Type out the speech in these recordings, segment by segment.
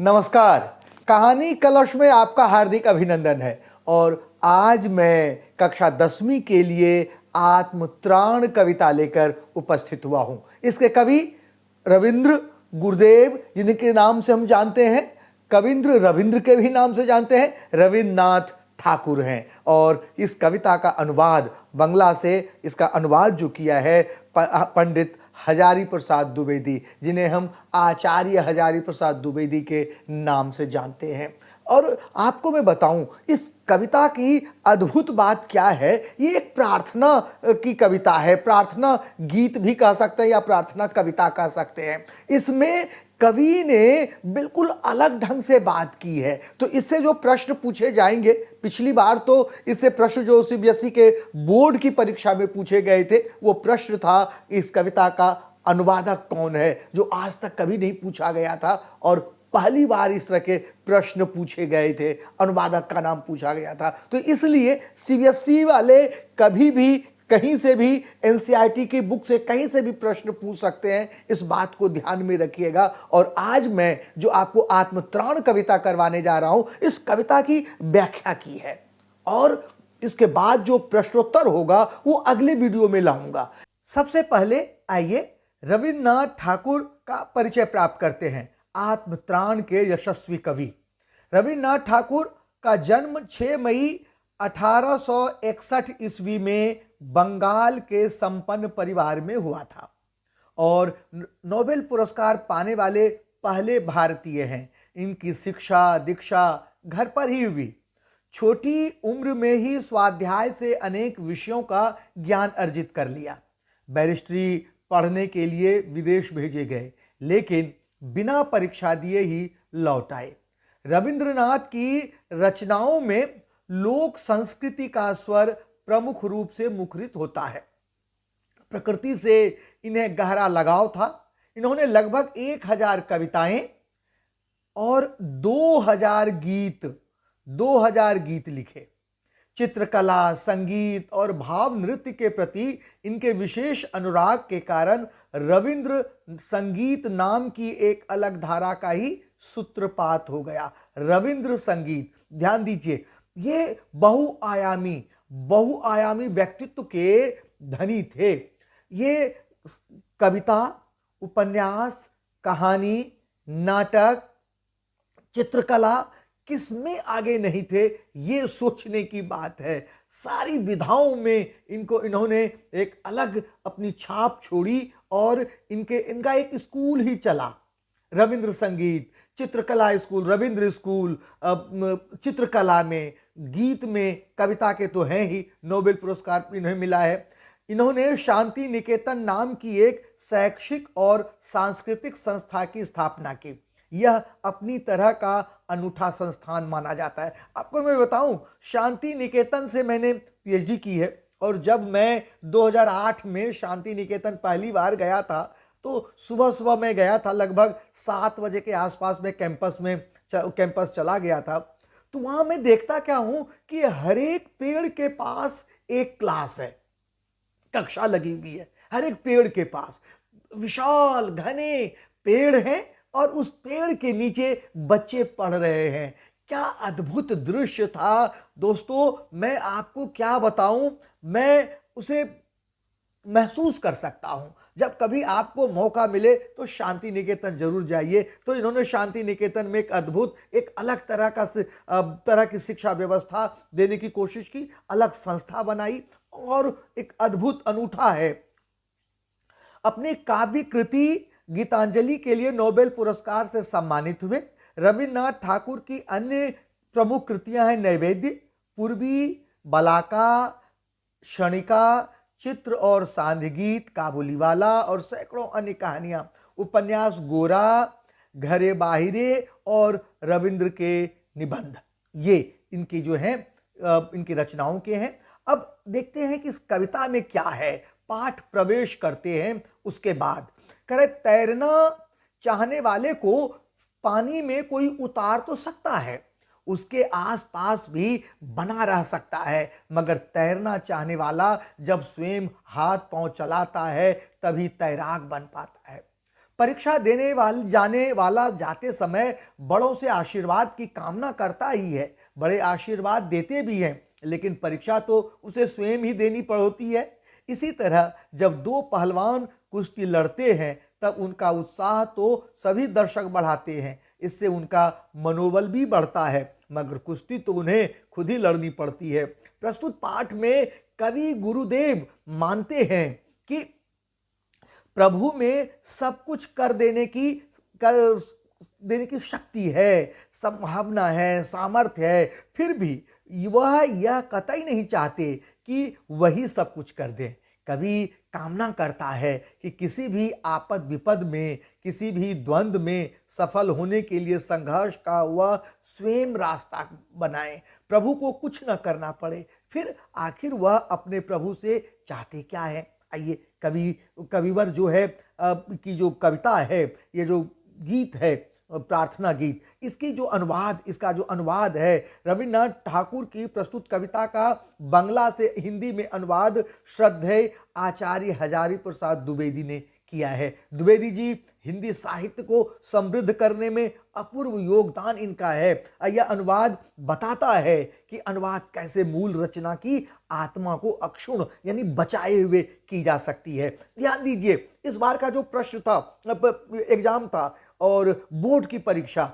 नमस्कार। कहानी कलश में आपका हार्दिक अभिनंदन है और आज मैं कक्षा 10वीं के लिए आत्मत्राण कविता लेकर उपस्थित हुआ हूं। इसके कवि रविंद्र गुरुदेव, जिनके नाम से हम जानते हैं, कविंद्र रविंद्र के भी नाम से जानते हैं, रविन्द्रनाथ ठाकुर हैं। और इस कविता का अनुवाद बंगला से इसका अनुवाद जो किया है पंडित हजारी प्रसाद द्विवेदी, जिन्हें हम आचार्य हजारी प्रसाद द्विवेदी के नाम से जानते हैं। और आपको मैं बताऊं, इस कविता की अद्भुत बात क्या है। ये एक प्रार्थना की कविता है, प्रार्थना गीत भी कह सकते हैं या प्रार्थना कविता कह सकते हैं। इसमें कवि ने बिल्कुल अलग ढंग से बात की है। तो इससे जो प्रश्न पूछे जाएंगे, पिछली बार तो इससे प्रश्न जो सीबीएसई के बोर्ड की परीक्षा में पूछे गए थे, वो प्रश्न था इस कविता का अनुवादक कौन है, जो आज तक कभी नहीं पूछा गया था और पहली बार इस तरह के प्रश्न पूछे गए थे, अनुवादक का नाम पूछा गया था। तो इसलिए सीबीएसई वाले कभी भी कहीं से भी एनसीईआरटी की बुक से कहीं से भी प्रश्न पूछ सकते हैं, इस बात को ध्यान में रखिएगा। और आज मैं जो आपको आत्मत्राण कविता करवाने जा रहा हूं, इस कविता की व्याख्या की है और इसके बाद जो प्रश्नोत्तर होगा वो अगले वीडियो में लाऊंगा। सबसे पहले आइए रविन्द्रनाथ ठाकुर का परिचय प्राप्त करते हैं, आत्मत्राण के यशस्वी कवि। रविन्द्रनाथ ठाकुर का जन्म 6 मई 1861 ईस्वी में बंगाल के संपन्न परिवार में हुआ था और नोबेल पुरस्कार पाने वाले पहले भारतीय हैं। इनकी शिक्षा दीक्षा घर पर ही हुई। छोटी उम्र में ही स्वाध्याय से अनेक विषयों का ज्ञान अर्जित कर लिया। बैरिस्ट्री पढ़ने के लिए विदेश भेजे गए, लेकिन बिना परीक्षा दिए ही लौट आए। रविंद्रनाथ की रचनाओं में लोक संस्कृति का स्वर प्रमुख रूप से मुखरित होता है। प्रकृति से इन्हें गहरा लगाव था। इन्होंने लगभग 1000 कविताएं और 2000 गीत लिखे। चित्रकला, संगीत और भाव नृत्य के प्रति इनके विशेष अनुराग के कारण रविंद्र संगीत नाम की एक अलग धारा का ही सूत्रपात हो गया। रविंद्र संगीत, ध्यान दीजिए, ये बहुआयामी व्यक्तित्व के धनी थे। ये कविता, उपन्यास, कहानी, नाटक, चित्रकला किसमें आगे नहीं थे, ये सोचने की बात है। सारी विधाओं में इन्होंने एक अलग अपनी छाप छोड़ी और इनका एक स्कूल ही चला, रविंद्र संगीत, चित्रकला स्कूल, रविंद्र स्कूल। चित्रकला में, गीत में, कविता के तो हैं ही, नोबेल पुरस्कार इन्हें मिला है। इन्होंने शांति निकेतन नाम की एक शैक्षिक और सांस्कृतिक संस्था की स्थापना की। यह अपनी तरह का अनूठा संस्थान माना जाता है। आपको मैं बताऊं, शांति निकेतन से मैंने पीएचडी की है और जब मैं 2008 में शांति निकेतन पहली बार गया था तो सुबह मैं गया था, लगभग 7 बजे के आसपास में कैंपस चला गया था। तो वहां मैं देखता क्या हूं कि हर एक पेड़ के पास एक क्लास है, कक्षा लगी हुई है। हर एक पेड़ के पास विशाल घने पेड़ हैं और उस पेड़ के नीचे बच्चे पढ़ रहे हैं। क्या अद्भुत दृश्य था दोस्तों, मैं आपको क्या बताऊं, मैं उसे महसूस कर सकता हूं। जब कभी आपको मौका मिले तो शांति निकेतन जरूर जाइए। तो इन्होंने शांति निकेतन में एक अद्भुत, एक अलग तरह की शिक्षा व्यवस्था देने की कोशिश की, अलग संस्था बनाई और एक अद्भुत अनूठा है। अपनी काव्य कृति गीतांजलि के लिए नोबेल पुरस्कार से सम्मानित हुए। रविन्द्रनाथ ठाकुर की अन्य प्रमुख कृतियां हैं नैवेद्य, पूर्वी, बलाका, क्षणिका, चित्र और सांध्य गीत, काबुलीवाला और सैकड़ों अन्य कहानियां, उपन्यास गोरा, घरे बाहिरे और रविंद्र के निबंध, ये इनकी जो हैं इनकी रचनाओं के हैं। अब देखते हैं कि इस कविता में क्या है। पाठ प्रवेश करते हैं, उसके बाद करे, तैरना चाहने वाले को पानी में कोई उतार तो सकता है, उसके आसपास भी बना रह सकता है, मगर तैरना चाहने वाला जब स्वयं हाथ पांव चलाता है तभी तैराक बन पाता है। परीक्षा देने वाले जाने वाला जाते समय बड़ों से आशीर्वाद की कामना करता ही है, बड़े आशीर्वाद देते भी हैं, लेकिन परीक्षा तो उसे स्वयं ही देनी पड़ती है। इसी तरह जब दो पहलवान कुश्ती लड़ते हैं तब उनका उत्साह तो सभी दर्शक बढ़ाते हैं, इससे उनका मनोबल भी बढ़ता है, मगर कुश्ती तो उन्हें खुद ही लड़नी पड़ती है। प्रस्तुत पाठ में कवि गुरुदेव मानते हैं कि प्रभु में सब कुछ कर देने की शक्ति है, संभावना है, सामर्थ्य है, फिर भी वह यह कतई नहीं चाहते कि वही सब कुछ कर दे। कभी कामना करता है कि किसी भी आपद विपद में, किसी भी द्वंद्व में सफल होने के लिए संघर्ष का वह स्वयं रास्ता बनाए, प्रभु को कुछ न करना पड़े। फिर आखिर वह अपने प्रभु से चाहते क्या है? आइए कविवर जो है की जो कविता है, ये जो गीत है प्रार्थना गीत, इसका जो अनुवाद है रविन्द्रनाथ ठाकुर की प्रस्तुत कविता का बंगला से हिंदी में अनुवाद श्रद्धेय आचार्य हजारी प्रसाद द्विवेदी ने किया है। द्विवेदी जी हिंदी साहित्य को समृद्ध करने में अपूर्व योगदान इनका है। यह अनुवाद बताता है कि अनुवाद कैसे मूल रचना की आत्मा को अक्षुण्ण यानी बचाए हुए की जा सकती है। ध्यान दीजिए, इस बार का जो प्रश्न था, एग्जाम था और बोर्ड की परीक्षा,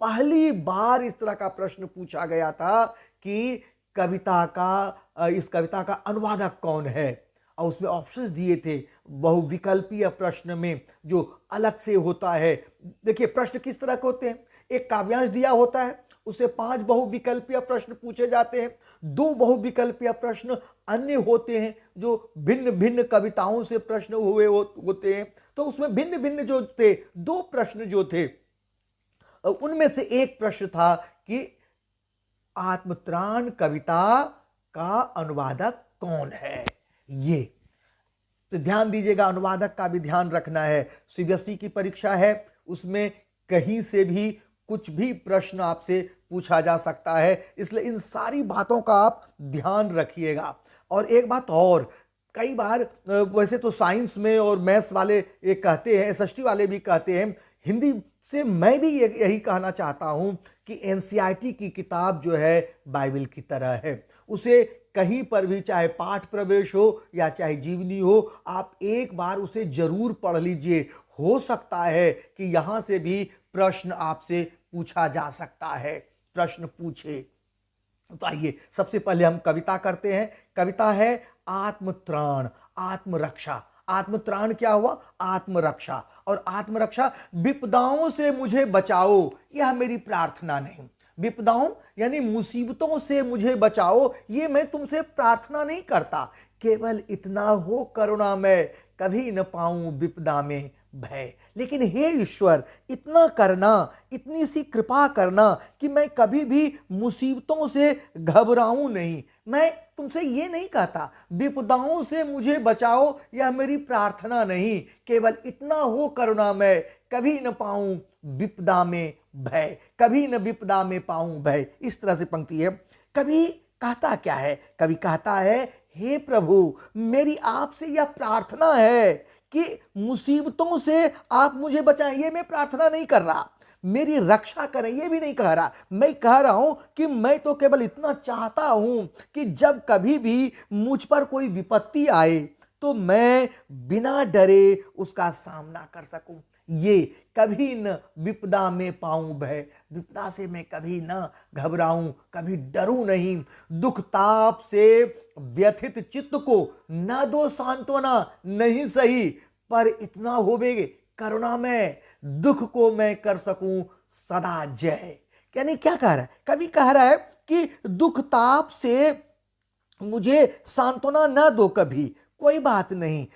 पहली बार इस तरह का प्रश्न पूछा गया था कि इस कविता का अनुवादक कौन है, और उसमें ऑप्शंस दिए थे बहुविकल्पीय प्रश्न में जो अलग से होता है। देखिए प्रश्न किस तरह के होते हैं, एक काव्यांश दिया होता है, उससे 5 बहुविकल्पीय प्रश्न पूछे जाते हैं, 2 बहुविकल्पीय प्रश्न अन्य होते हैं जो भिन्न भिन्न कविताओं से प्रश्न होते हैं। तो उसमें भिन्न भिन्न जो थे 2 प्रश्न जो थे, उनमें से एक प्रश्न था कि आत्मत्राण कविता का अनुवादक कौन है। ये तो ध्यान दीजिएगा, अनुवादक का भी ध्यान रखना है। सीबीएसई की परीक्षा है, उसमें कहीं से भी कुछ भी प्रश्न आपसे पूछा जा सकता है, इसलिए इन सारी बातों का आप ध्यान रखिएगा। और एक बात और, कई बार वैसे तो साइंस में और मैथ्स वाले ये कहते हैं, एसएसटी वाले भी कहते हैं, हिंदी से मैं भी यही कहना चाहता हूं कि एनसीईआरटी की किताब जो है बाइबल की तरह है। उसे कहीं पर भी, चाहे पाठ प्रवेश हो या चाहे जीवनी हो, आप एक बार उसे जरूर पढ़ लीजिए। हो सकता है कि यहां से भी प्रश्न आपसे पूछा जा सकता है, प्रश्न पूछे। तो आइए सबसे पहले हम कविता करते हैं। कविता है आत्मत्राण, आत्मरक्षा। आत्मत्राण क्या हुआ? आत्मरक्षा। और आत्मरक्षा, विपदाओं से मुझे बचाओ, यह मेरी प्रार्थना नहीं। विपदाओं यानी मुसीबतों से मुझे बचाओ, ये मैं तुमसे प्रार्थना नहीं करता, केवल इतना हो करुणा में कभी न पाऊं विपदा में भय। लेकिन हे ईश्वर, इतना करना, इतनी सी कृपा करना कि मैं कभी भी मुसीबतों से घबराऊं नहीं। मैं तुमसे ये नहीं कहता विपदाओं से मुझे बचाओ, यह मेरी प्रार्थना नहीं, केवल इतना हो करुणा में कभी न पाऊं विपदा में भय, कभी न विपदा में पाऊं भय। इस तरह से पंक्ति है। कभी कहता क्या है? कभी कहता है, हे प्रभु, मेरी आपसे यह प्रार्थना है कि मुसीबतों से आप मुझे बचाएं। ये मैं प्रार्थना नहीं कर रहा, मेरी रक्षा करें ये भी नहीं कह रहा। मैं कह रहा हूं कि मैं तो केवल इतना चाहता हूं कि जब कभी भी मुझ पर कोई विपत्ति आए तो मैं बिना डरे उसका सामना कर सकूं। ये कभी न विपदा में पाऊं भय, विपदा से मैं कभी न घबराऊं, कभी डरूं नहीं। दुख ताप से व्यथित चित्त को न दो सांत्वना, नहीं सही, पर इतना होवे करुणा में दुख को मैं कर सकूं सदा जय। यानी क्या कह रहा है? कभी कह रहा है कि दुख ताप से मुझे सांत्वना न दो कभी, कोई बात नहीं,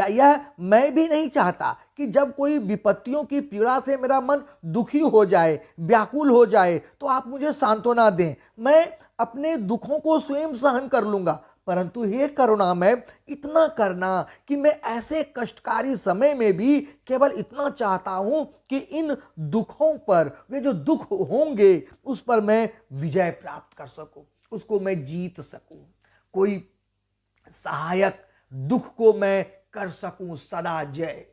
यह मैं भी नहीं चाहता कि जब कोई विपत्तियों की पीड़ा से मेरा मन दुखी हो जाए, व्याकुल हो जाए, तो आप मुझे सांत्वना दें। मैं अपने दुखों को स्वयं सहन कर लूंगा, परंतु हे करुणा में इतना करना कि मैं ऐसे कष्टकारी समय में भी केवल इतना चाहता हूं कि इन दुखों पर, वे जो दुख होंगे उस पर मैं विजय प्राप्त कर सकूं, उसको मैं जीत सकूं, कोई सहायक दुख को मैं कर सकूं सदा जय।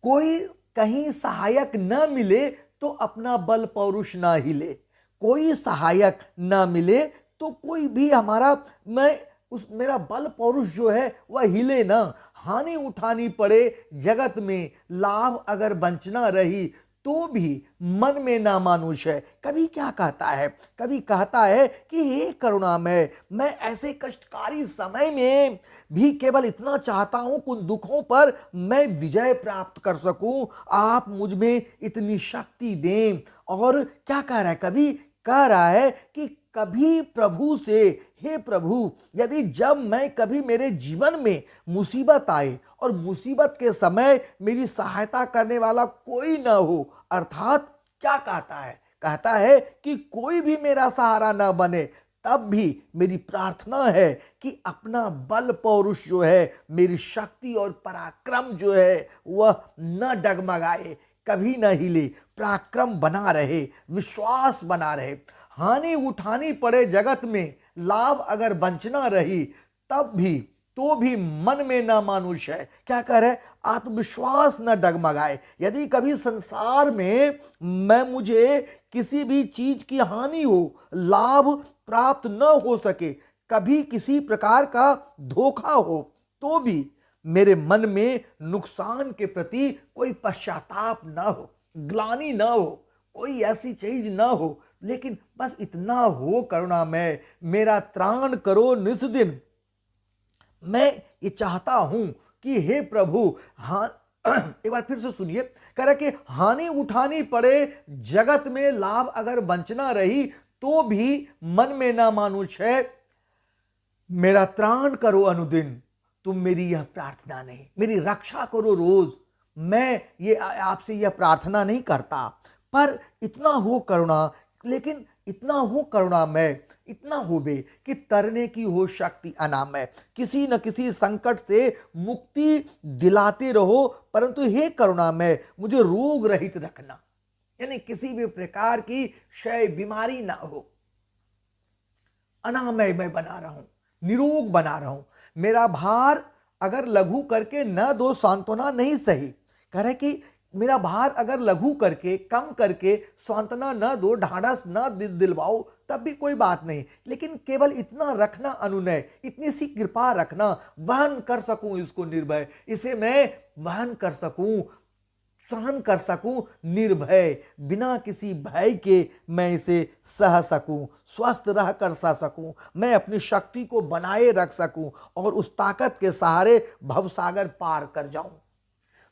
कोई कहीं सहायक न मिले तो अपना बल पौरुष ना हिले। कोई सहायक ना मिले तो कोई भी हमारा मेरा बल पौरुष जो है वह हिले ना। हानि उठानी पड़े जगत में, लाभ अगर वंचना रही तो भी मन में ना मानुष है। कभी क्या कहता है, कभी कहता है कि हे करुणामय, मैं ऐसे कष्टकारी समय में भी केवल इतना चाहता हूं कि उन दुखों पर मैं विजय प्राप्त कर सकूं, आप मुझ में इतनी शक्ति दें। और क्या कह रहा है, कभी कह रहा है कि कभी प्रभु से, हे प्रभु, यदि जब मैं कभी मेरे जीवन में मुसीबत आए और मुसीबत के समय मेरी सहायता करने वाला कोई ना हो, अर्थात क्या कहता है कि कोई भी मेरा सहारा ना बने, तब भी मेरी प्रार्थना है कि अपना बल पौरुष जो है, मेरी शक्ति और पराक्रम जो है वह न डगमगाए, कभी न हिले, पराक्रम बना रहे, विश्वास बना रहे। हानि उठानी पड़े जगत में, लाभ अगर वंचना रही तब भी, तो भी मन में ना मानुष है। क्या कह रहे, आत्मविश्वास न डगमगाए। यदि कभी संसार में मुझे किसी भी चीज की हानि हो, लाभ प्राप्त न हो सके, कभी किसी प्रकार का धोखा हो, तो भी मेरे मन में नुकसान के प्रति कोई पश्चाताप ना हो, ग्लानि ना हो, कोई ऐसी चीज ना हो, लेकिन बस इतना हो करुणामय, मेरा त्राण करो निस दिन। मैं ये चाहता हूं कि हे प्रभु, हाँ, एक बार फिर से सुनिए, कह रहा कि हानि उठानी पड़े जगत में, लाभ अगर वंचना रही तो भी मन में ना मानुष है, मेरा त्राण करो अनुदिन। तुम मेरी यह प्रार्थना नहीं, मेरी रक्षा करो रोज। मैं ये आपसे यह प्रार्थना नहीं करता, पर इतना हो करुणा, लेकिन इतना हो करुणामय, इतना हो बे कि तरने की हो शक्ति अनामय। किसी न किसी संकट से मुक्ति दिलाते रहो, परंतु हे करुणामय, मुझे रोग रहित रखना, यानी किसी भी प्रकार की क्षय बीमारी ना हो, अनामय मैं बना रहा हूं, निरोग बना रहा हूं। मेरा भार अगर लघु करके न दो सांत्वना नहीं सही। कह रहे कि मेरा भार अगर लघु करके, कम करके सांत्वना न दो, ढाढ़स न दिलवाओ, तब भी कोई बात नहीं, लेकिन केवल इतना रखना अनुनय, इतनी सी कृपा रखना, वहन कर सकूं इसको निर्भय, इसे मैं वहन कर सकूं, सहन कर सकूं निर्भय, बिना किसी भय के मैं इसे सह सकूं, स्वस्थ रह कर सह सकूं, मैं अपनी शक्ति को बनाए रख सकूं और उस ताकत के सहारे भवसागर पार कर जाऊं।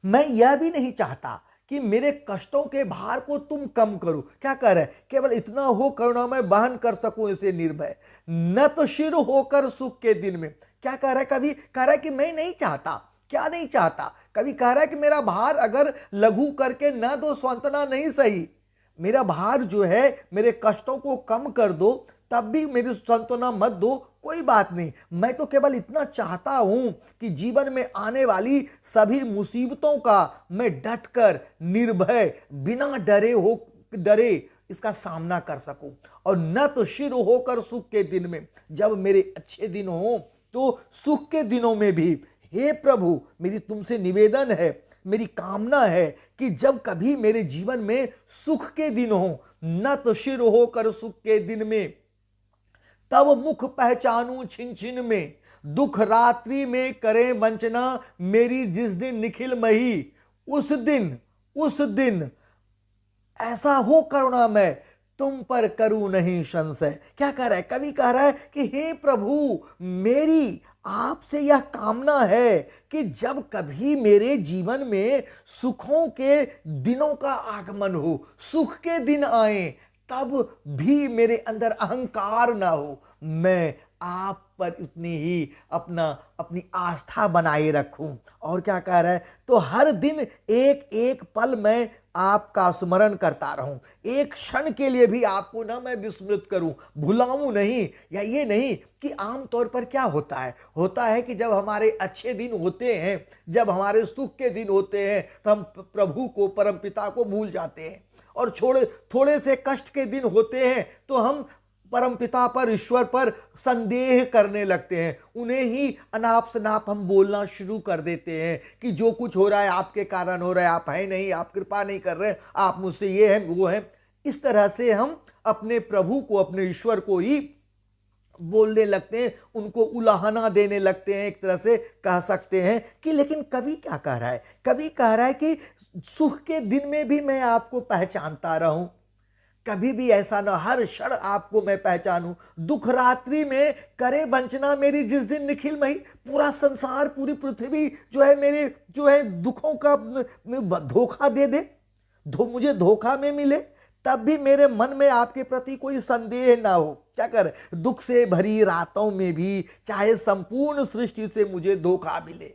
मैं यह भी नहीं चाहता कि मेरे कष्टों के भार को तुम कम करो। क्या कह रहे, केवल इतना हो करुणा मैं बहन कर सकूं इसे निर्भय, नतशिर होकर सुख के दिन में। क्या कह रहा है, कभी कह रहा है कि मैं नहीं चाहता, क्या नहीं चाहता, कभी कह रहा है कि मेरा भार अगर लघु करके न दो सांत्वना नहीं सही, मेरा भार जो है, मेरे कष्टों को कम कर दो, तब भी मेरी सांत्वना मत दो, कोई बात नहीं। मैं तो केवल इतना चाहता हूं कि जीवन में आने वाली सभी मुसीबतों का मैं डटकर, निर्भय, बिना डरे इसका सामना कर सकूं, और न तो शिर होकर सुख के दिन में, जब मेरे अच्छे दिन हो तो सुख के दिनों में भी, हे प्रभु, मेरी तुमसे निवेदन है, मेरी कामना है कि जब कभी मेरे जीवन में सुख के दिन हो, न तो शिर होकर सुख के दिन में, तब मुख पहचानूं छिन छिन में, दुख रात्रि में करे वंचना, मेरी जिस दिन निखिल मही, उस दिन ऐसा हो करुणामय, तुम पर करूं नहीं संशय। क्या कह रहा है, कवि कह रहा है कि हे प्रभु, मेरी आपसे यह कामना है कि जब कभी मेरे जीवन में सुखों के दिनों का आगमन हो, सुख के दिन आए, तब भी मेरे अंदर अहंकार ना हो, मैं आप पर इतनी ही अपनी आस्था बनाए रखूं। और क्या कह रहा है, तो हर दिन एक एक पल मैं आपका स्मरण करता रहूं, एक क्षण के लिए भी आपको ना मैं विस्मृत करूं, भुलाऊं नहीं। या ये नहीं कि आमतौर पर क्या होता है कि जब हमारे अच्छे दिन होते हैं, जब हमारे सुख के दिन होते हैं, तो हम प्रभु को, परमपिता को भूल जाते हैं, और थोड़े से कष्ट के दिन होते हैं तो हम परमपिता पर, ईश्वर पर संदेह करने लगते हैं। उन्हें ही अनाप शनाप हम बोलना शुरू कर देते हैं कि जो कुछ हो रहा है आपके कारण हो रहा है, आप है नहीं, आप कृपा नहीं कर रहे, आप मुझसे ये है वो है। इस तरह से हम अपने प्रभु को, अपने ईश्वर को ही बोलने लगते हैं, उनको उलाहना देने लगते हैं। एक तरह से कह सकते हैं कि लेकिन कवि क्या कह रहा है? कवि कह रहा है कि सुख के दिन में भी मैं आपको पहचानता रहूं, कभी भी ऐसा ना, हर क्षण आपको मैं पहचानूं। दुख रात्रि में करे वंचना मेरी जिस दिन निखिल मई, पूरा संसार, पूरी पृथ्वी जो है मेरे जो है दुखों का धोखा दे दे, मुझे धोखा में मिले, तब भी मेरे मन में आपके प्रति कोई संदेह ना हो। क्या कर, दुख से भरी रातों में भी चाहे संपूर्ण सृष्टि से मुझे धोखा मिले,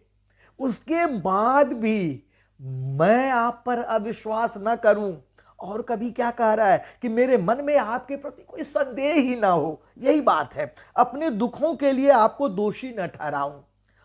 उसके बाद भी मैं आप पर अविश्वास ना करूं। और कभी क्या कह रहा है कि मेरे मन में आपके प्रति कोई संदेह ही ना हो। यही बात है, अपने दुखों के लिए आपको दोषी न ठहराऊं।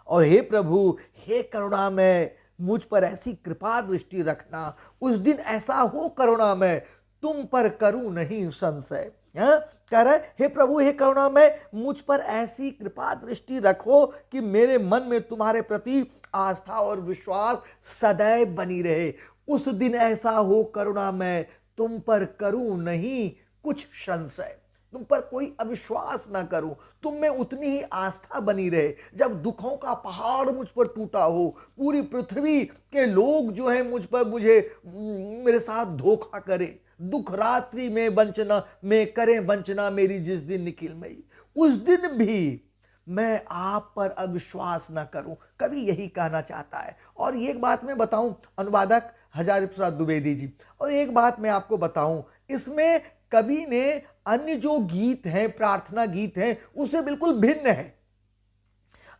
और हे प्रभु, हे करुणामय, मुझ पर ऐसी कृपा दृष्टि रखना, उस दिन ऐसा हो करुणामय, तुम पर करूं नहीं संशय। कह रहा है, हे प्रभु, हे करुणामय, मुझ पर ऐसी कृपा दृष्टि रखो कि मेरे मन में तुम्हारे प्रति आस्था और विश्वास सदैव बनी रहे। उस दिन ऐसा हो करुणामय, तुम पर करूं नहीं कुछ संशय, तुम पर कोई अविश्वास ना करूं, तुम में उतनी ही आस्था बनी रहे। जब दुखों का पहाड़ मुझ पर टूटा हो, पूरी पृथ्वी के लोग जो है मेरे साथ धोखा करे, दुख रात्रि में वंचना में करे वंचना मेरी जिस दिन निखिल मई, उस दिन भी मैं आप पर अविश्वास ना करूं। कभी यही कहना चाहता है। और एक बात मैं बताऊं, अनुवादक हजारी प्रसाद द्विवेदी जी, और एक बात मैं आपको बताऊं, इसमें कवि ने अन्य जो गीत हैं, प्रार्थना गीत हैं, उससे बिल्कुल भिन्न है।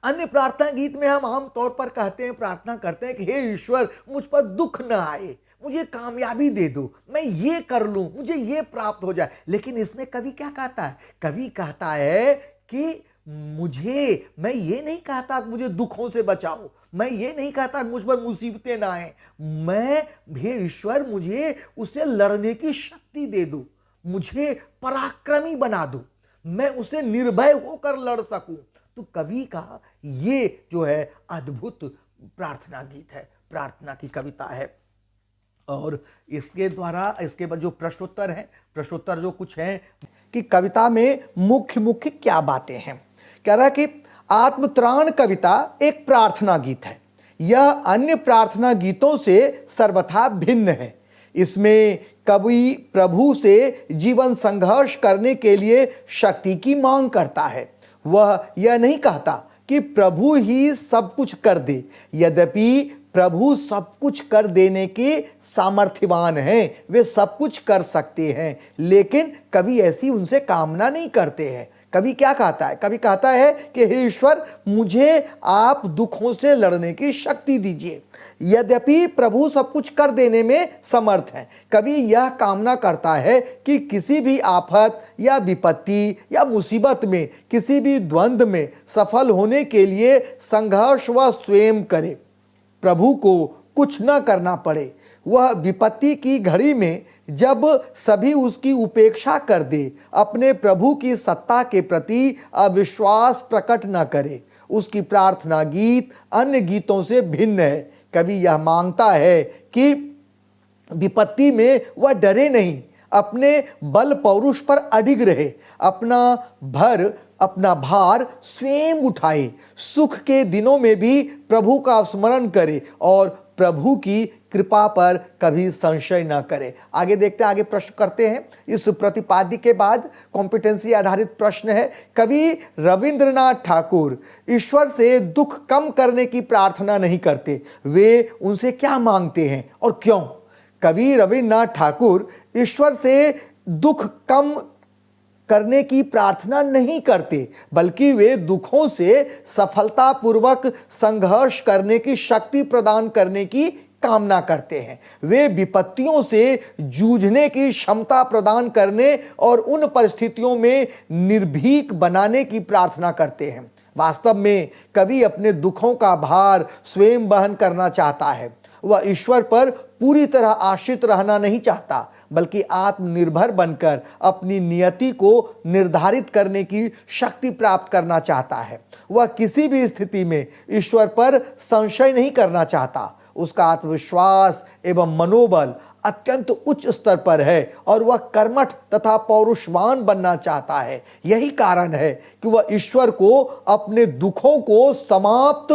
अन्य प्रार्थना गीत में हम आम तौर पर कहते हैं, प्रार्थना करते हैं कि हे ईश्वर, मुझ पर दुख न आए, मुझे कामयाबी दे दो, मैं ये कर लूं, मुझे ये प्राप्त हो जाए। लेकिन इसमें कवि क्या कहता है? कवि कहता है कि मैं ये नहीं कहता कि मुझे दुखों से बचाओ, मैं ये नहीं कहता कि मुझ पर मुसीबतें ना आए, हे ईश्वर, मुझे उससे लड़ने की शक्ति दे दो, मुझे पराक्रमी बना दो, मैं उससे निर्भय होकर लड़ सकूं। तो कवि का ये जो है अद्भुत प्रार्थना गीत है, प्रार्थना की कविता है। और इसके द्वारा इसके बाद जो प्रश्नोत्तर है, प्रश्नोत्तर जो कुछ है कि कविता में मुख्य क्या बातें हैं। कह रहा है कि आत्मत्राण कविता एक प्रार्थना गीत है। यह अन्य प्रार्थना गीतों से सर्वथा भिन्न है। इसमें कवि प्रभु से जीवन संघर्ष करने के लिए शक्ति की मांग करता है। वह यह नहीं कहता कि प्रभु ही सब कुछ कर दे, यद्यपि प्रभु सब कुछ कर देने के सामर्थ्यवान हैं, वे सब कुछ कर सकते हैं, लेकिन कवि ऐसी उनसे कामना नहीं करते हैं। कवि क्या कहता है? कवि कहता है कि हे ईश्वर, मुझे आप दुखों से लड़ने की शक्ति दीजिए। यद्यपि प्रभु सब कुछ कर देने में समर्थ हैं, कवि यह कामना करता है कि किसी भी आफत या विपत्ति या मुसीबत में, किसी भी द्वंद्व में सफल होने के लिए संघर्ष वह स्वयं करे, प्रभु को कुछ न करना पड़े। वह विपत्ति की घड़ी में जब सभी उसकी उपेक्षा कर दे, अपने प्रभु की सत्ता के प्रति अविश्वास प्रकट न करे। उसकी प्रार्थना गीत अन्य गीतों से भिन्न है। कवि यह मांगता है कि विपत्ति में वह डरे नहीं, अपने बल पौरुष पर अडिग रहे, अपना भार स्वयं उठाए, सुख के दिनों में भी प्रभु का स्मरण करे और प्रभु की कृपा पर कभी संशय न करे। आगे देखते हैं, आगे प्रश्न करते हैं। इस प्रतिपाद्य के बाद कॉम्पिटेंसी आधारित प्रश्न है। कवि रविंद्रनाथ ठाकुर ईश्वर से दुख कम करने की प्रार्थना नहीं करते, वे उनसे क्या मांगते हैं और क्यों? कवि रविंद्रनाथ ठाकुर ईश्वर से दुख कम करने की प्रार्थना नहीं करते, बल्कि वे दुखों से सफलतापूर्वक संघर्ष करने की शक्ति प्रदान करने की कामना करते हैं। वे विपत्तियों से जूझने की क्षमता प्रदान करने और उन परिस्थितियों में निर्भीक बनाने की प्रार्थना करते हैं। वास्तव में कवि अपने दुखों का भार स्वयं वहन करना चाहता है। वह ईश्वर पर पूरी तरह आश्रित रहना नहीं चाहता, बल्कि आत्मनिर्भर बनकर अपनी नियति को निर्धारित करने की शक्ति प्राप्त करना चाहता है। वह किसी भी स्थिति में ईश्वर पर संशय नहीं करना चाहता। उसका आत्मविश्वास एवं मनोबल अत्यंत उच्च स्तर पर है और वह कर्मठ तथा पौरुषवान बनना चाहता है। यही कारण है कि वह ईश्वर को अपने दुखों को समाप्त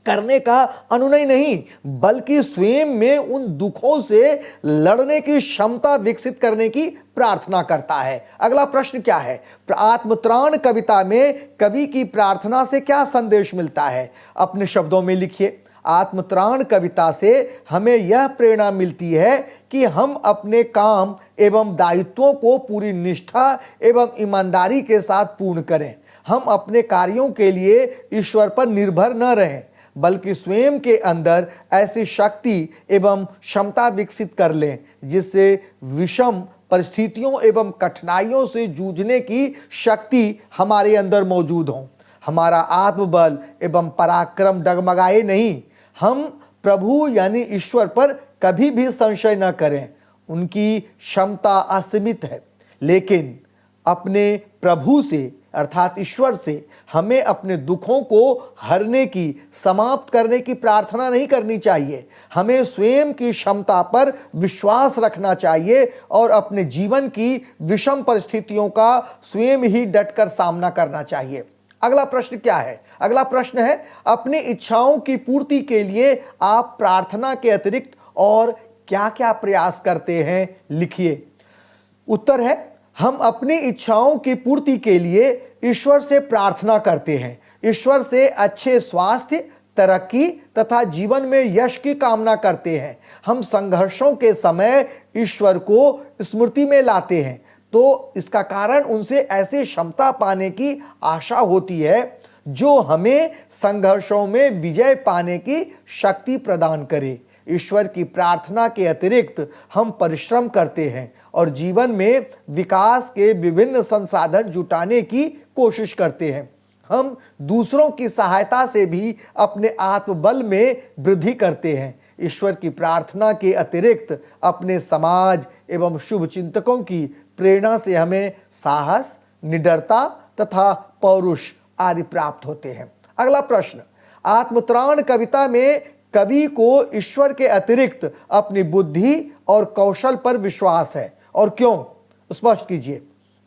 करने का अनुनय नहीं, बल्कि स्वयं में उन दुखों से लड़ने की क्षमता विकसित करने की प्रार्थना करता है। अगला प्रश्न क्या है? आत्मत्राण कविता में कवि की प्रार्थना से क्या संदेश मिलता है? अपने शब्दों में लिखिए। आत्मत्राण कविता से हमें यह प्रेरणा मिलती है कि हम अपने काम एवं दायित्वों को पूरी निष्ठा एवं ईमानदारी के साथ पूर्ण करें। हम अपने कार्यों के लिए ईश्वर पर निर्भर न रहें, बल्कि स्वयं के अंदर ऐसी शक्ति एवं क्षमता विकसित कर लें जिससे विषम परिस्थितियों एवं कठिनाइयों से जूझने की शक्ति हमारे अंदर मौजूद हो। हमारा आत्मबल एवं पराक्रम डगमगाए नहीं। हम प्रभु यानी ईश्वर पर कभी भी संशय न करें। उनकी क्षमता असीमित है, लेकिन अपने प्रभु से अर्थात ईश्वर से हमें अपने दुखों को हरने की, समाप्त करने की प्रार्थना नहीं करनी चाहिए। हमें स्वयं की क्षमता पर विश्वास रखना चाहिए और अपने जीवन की विषम परिस्थितियों का स्वयं ही डटकर सामना करना चाहिए। अगला प्रश्न क्या है? अगला प्रश्न है, अपनी इच्छाओं की पूर्ति के लिए आप प्रार्थना के अतिरिक्त और क्या क्या प्रयास करते हैं? लिखिए। उत्तर है, हम अपनी इच्छाओं की पूर्ति के लिए ईश्वर से प्रार्थना करते हैं। ईश्वर से अच्छे स्वास्थ्य, तरक्की तथा जीवन में यश की कामना करते हैं। हम संघर्षों के समय ईश्वर को स्मृति में लाते हैं, तो इसका कारण उनसे ऐसी क्षमता पाने की आशा होती है जो हमें संघर्षों में विजय पाने की शक्ति प्रदान करे। ईश्वर की प्रार्थना के अतिरिक्त हम परिश्रम करते हैं और जीवन में विकास के विभिन्न संसाधन जुटाने की कोशिश करते हैं। हम दूसरों की सहायता से भी अपने आत्मबल में वृद्धि करते हैं। ईश्वर की प्रार्थना के अतिरिक्त अपने समाज एवं शुभ चिंतकों की प्रेरणा से हमें साहस, निडरता तथा पौरुष आदि प्राप्त होते हैं। अगला प्रश्न, आत्मत्राण कविता में कवि को ईश्वर के अतिरिक्त अपनी बुद्धि और कौशल पर विश्वास है, और क्यों? स्पष्ट कीजिए।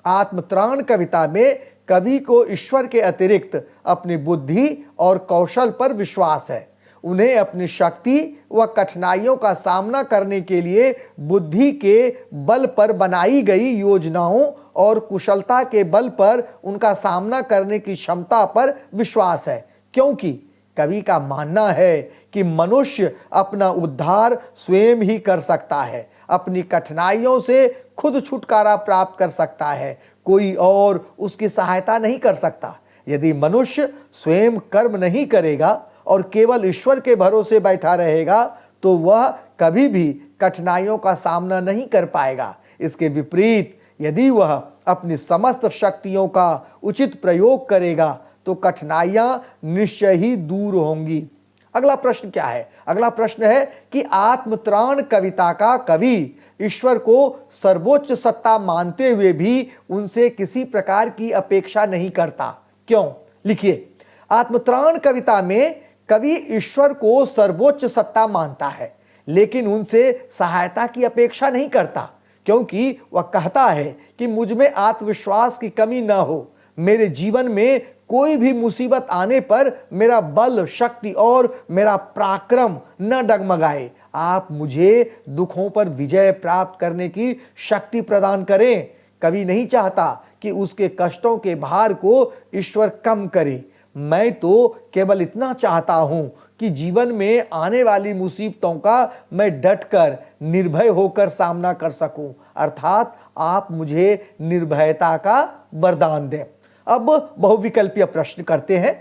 आत्मत्राण कविता में कवि को ईश्वर के अतिरिक्त अपनी बुद्धि और कौशल पर विश्वास है। उन्हें अपनी शक्ति व कठिनाइयों का सामना करने के लिए बुद्धि के बल पर बनाई गई योजनाओं और कुशलता के बल पर उनका सामना करने की क्षमता पर विश्वास है, क्योंकि कवि का मानना है कि मनुष्य अपना उद्धार स्वयं ही कर सकता है, अपनी कठिनाइयों से खुद छुटकारा प्राप्त कर सकता है। कोई और उसकी सहायता नहीं कर सकता। यदि मनुष्य स्वयं कर्म नहीं करेगा और केवल ईश्वर के भरोसे बैठा रहेगा तो वह कभी भी कठिनाइयों का सामना नहीं कर पाएगा। इसके विपरीत यदि वह अपनी समस्त शक्तियों का उचित प्रयोग करेगा तो कठिनाइयां निश्चय ही दूर होंगी। अगला प्रश्न क्या है? अगला प्रश्न है कि आत्मत्राण कविता का कवि ईश्वर को सर्वोच्च सत्ता मानते हुए भी उनसे किसी प्रकार की अपेक्षा नहीं करता, क्यों? लिखिए। आत्मत्राण कविता में कवि ईश्वर को सर्वोच्च सत्ता मानता है, लेकिन उनसे सहायता की अपेक्षा नहीं करता, क्योंकि वह कहता है कि मुझ में आत्मविश्वास की कमी न हो। मेरे जीवन में कोई भी मुसीबत आने पर मेरा बल, शक्ति और मेरा पराक्रम न डगमगाए। आप मुझे दुखों पर विजय प्राप्त करने की शक्ति प्रदान करें। कवि नहीं चाहता कि उसके कष्टों के भार को ईश्वर कम करे। मैं तो केवल इतना चाहता हूं कि जीवन में आने वाली मुसीबतों का मैं डटकर निर्भय होकर सामना कर सकूं, अर्थात आप मुझे निर्भयता का वरदान दें। अब बहुविकल्पीय प्रश्न करते हैं।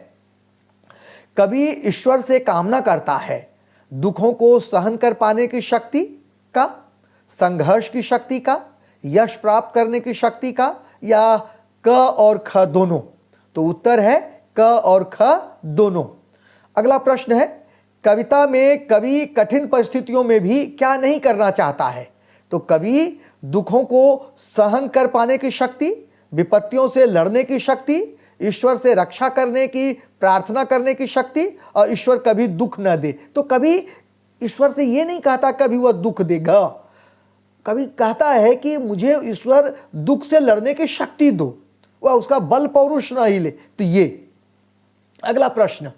कवि ईश्वर से कामना करता है दुखों को सहन कर पाने की शक्ति का, संघर्ष की शक्ति का, यश प्राप्त करने की शक्ति का, या क और ख दोनों? तो उत्तर है क और ख दोनों। अगला प्रश्न है, कविता में कवि कठिन परिस्थितियों में भी क्या नहीं करना चाहता है? तो कवि दुखों को सहन कर पाने की शक्ति, विपत्तियों से लड़ने की शक्ति, ईश्वर से रक्षा करने की, प्रार्थना करने की शक्ति, और ईश्वर कभी दुख न दे। तो कभी ईश्वर से ये नहीं कहता कभी वह दुख देगा, कभी कहता है कि मुझे ईश्वर दुख से लड़ने की शक्ति दो, वह उसका बल पौरुष न हिले। तो ये अगला प्रश्न,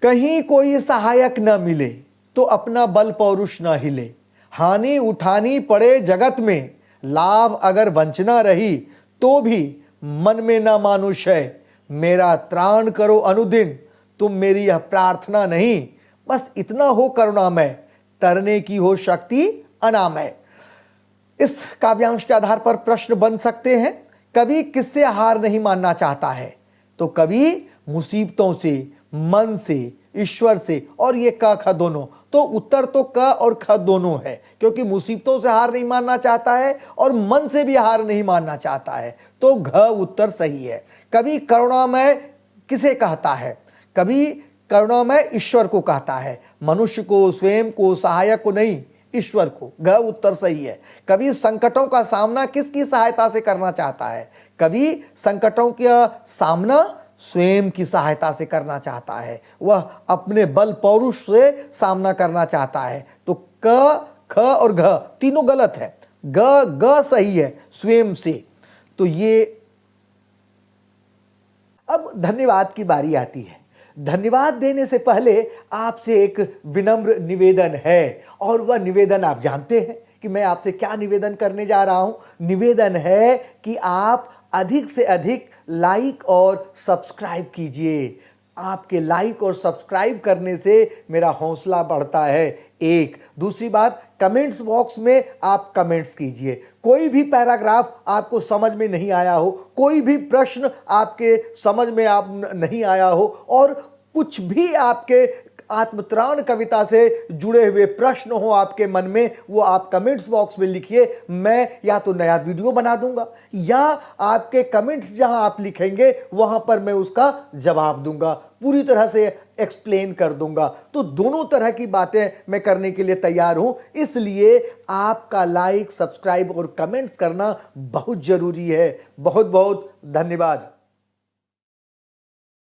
कहीं कोई सहायक न मिले तो अपना बल पौरुष न हिले, हानि उठानी पड़े जगत में, लाभ अगर वंचना रही तो भी मन में न मानुष है, मेरा त्राण करो अनुदिन, तुम मेरी यह प्रार्थना नहीं, बस इतना हो करुणामय, तरने की हो शक्ति अनामय। इस काव्यांश के आधार पर प्रश्न बन सकते हैं, कवि किससे हार नहीं मानना चाहता है? तो कवि मुसीबतों से, मन से, ईश्वर से, और ये क ख दोनों। तो उत्तर तो क और ख दोनों है, क्योंकि मुसीबतों से हार नहीं मानना चाहता है और मन से भी हार नहीं मानना चाहता है। तो घ उत्तर सही है। कवि करुणामय किसे कहता है? कवि करुणामय ईश्वर को कहता है, मनुष्य को, स्वयं को, सहायक को नहीं, ईश्वर को। घ उत्तर सही है। कवि संकटों का सामना किसकी सहायता से करना चाहता है? कवि संकटों का सामना स्वयं की सहायता से करना चाहता है, वह अपने बल पौरुष से सामना करना चाहता है। तो क, ख और घ तीनों गलत है, ग सही है, स्वयं से। तो ये अब धन्यवाद की बारी आती है। धन्यवाद देने से पहले आपसे एक विनम्र निवेदन है, और वह निवेदन आप जानते हैं कि मैं आपसे क्या निवेदन करने जा रहा हूं। निवेदन है कि आप अधिक से अधिक लाइक और सब्सक्राइब कीजिए। आपके लाइक और सब्सक्राइब करने से मेरा हौसला बढ़ता है। एक दूसरी बात, कमेंट्स बॉक्स में आप कमेंट्स कीजिए। कोई भी पैराग्राफ आपको समझ में नहीं आया हो, कोई भी प्रश्न आपके समझ में आप नहीं आया हो, और कुछ भी आपके आत्मत्राण कविता से जुड़े हुए प्रश्न हो आपके मन में, वो आप कमेंट्स बॉक्स में लिखिए। मैं या तो नया वीडियो बना दूंगा, या आपके कमेंट्स जहां आप लिखेंगे वहां पर मैं उसका जवाब दूंगा, पूरी तरह से एक्सप्लेन कर दूंगा। तो दोनों तरह की बातें मैं करने के लिए तैयार हूं। इसलिए आपका लाइक, सब्सक्राइब और कमेंट्स करना बहुत जरूरी है। बहुत बहुत धन्यवाद।